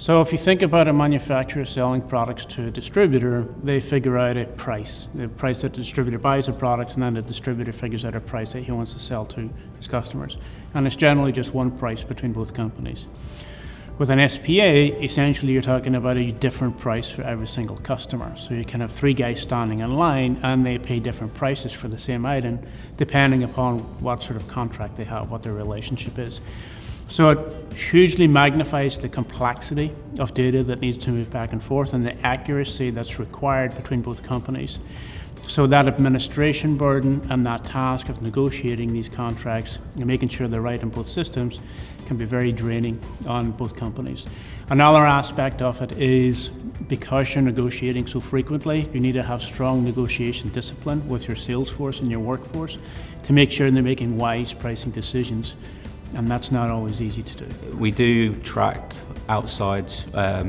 So if you think about a manufacturer selling products to a distributor, they figure out a price, the price that the distributor buys a product, and then the distributor figures out a price that he wants to sell to his customers. And it's generally just one price between both companies. With an SPA, essentially you're talking about a different price for every single customer. So you can have 3 guys standing in line and they pay different prices for the same item depending upon what sort of contract they have, what their relationship is. So it hugely magnifies the complexity of data that needs to move back and forth and the accuracy that's required between both companies. So that administration burden and that task of negotiating these contracts and making sure they're right in both systems can be very draining on both companies. Another aspect of it is because you're negotiating so frequently, you need to have strong negotiation discipline with your sales force and your workforce to make sure they're making wise pricing decisions. And that's not always easy to do. We do track outside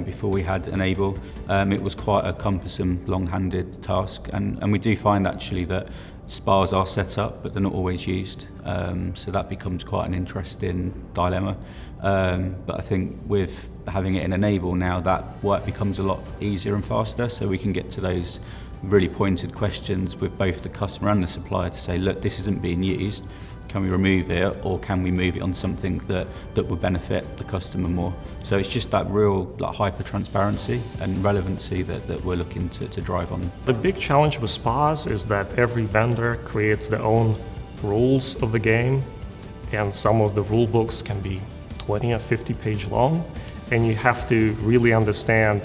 before we had Enable. It was quite a cumbersome, long-handed task, and we do find actually that SPAs are set up, but they're not always used. So that becomes quite an interesting dilemma. But I think with having it in Enable now, that work becomes a lot easier and faster, so we can get to those really pointed questions with both the customer and the supplier to say, look, this isn't being used. Can we remove it, or can we move it on something that would benefit the customer more? So it's just that real hyper transparency and relevancy that we're looking to drive on. The big challenge with SPAs is that every vendor creates their own rules of the game, and some of the rule books can be 20 or 50 page long, and you have to really understand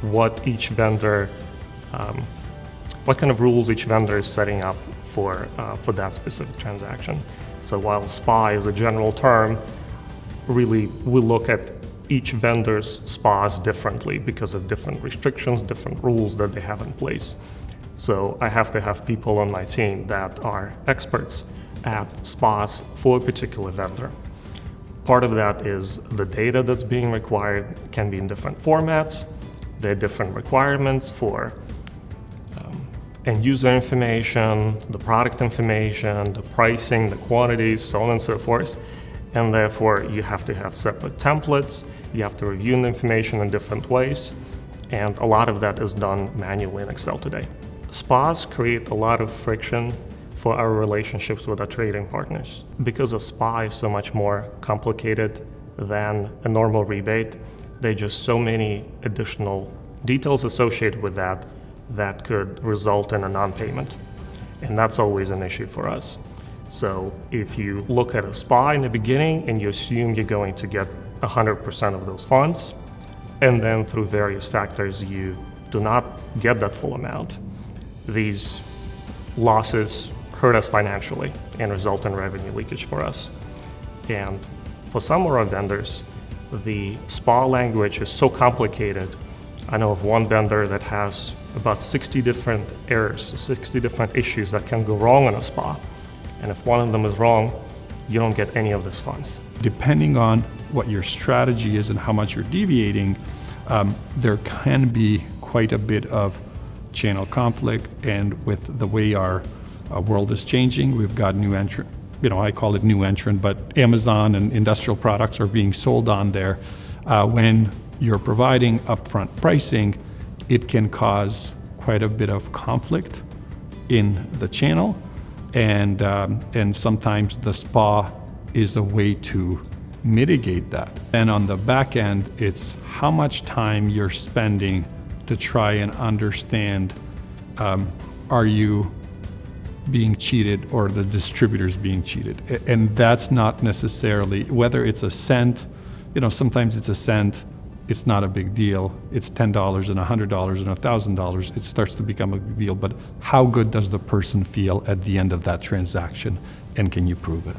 what each vendor, what kind of rules each vendor is setting up for that specific transaction. So while SPA is a general term, really we look at each vendor's SPAs differently because of different restrictions, different rules that they have in place. So I have to have people on my team that are experts at SPAs for a particular vendor. Part of that is the data that's being required can be in different formats. There are different requirements for end user information, the product information, the pricing, the quantities, so on and so forth. And therefore you have to have separate templates, you have to review the information in different ways, and a lot of that is done manually in Excel today. SPAs create a lot of friction for our relationships with our trading partners. Because a SPA is so much more complicated than a normal rebate, there are just so many additional details associated with that could result in a non-payment. And that's always an issue for us. So if you look at a SPA in the beginning and you assume you're going to get 100% of those funds, and then through various factors you do not get that full amount, these losses hurt us financially and result in revenue leakage for us. And for some of our vendors, the SPA language is so complicated. I know of one vendor that has about 60 different errors, 60 different issues that can go wrong on a SPA. And if one of them is wrong, you don't get any of those funds. Depending on what your strategy is and how much you're deviating, there can be quite a bit of channel conflict. And with the way our world is changing, we've got new entrant, I call it new entrant, but Amazon and industrial products are being sold on there. When you're providing upfront pricing, it can cause quite a bit of conflict in the channel, and sometimes the SPA is a way to mitigate that. And on the back end, it's how much time you're spending to try and understand, are you being cheated or the distributor's being cheated? And that's not necessarily, whether it's a cent, sometimes it's a cent, it's not a big deal. It's $10 and $100 and $1,000. It starts to become a big deal, but how good does the person feel at the end of that transaction, and can you prove it?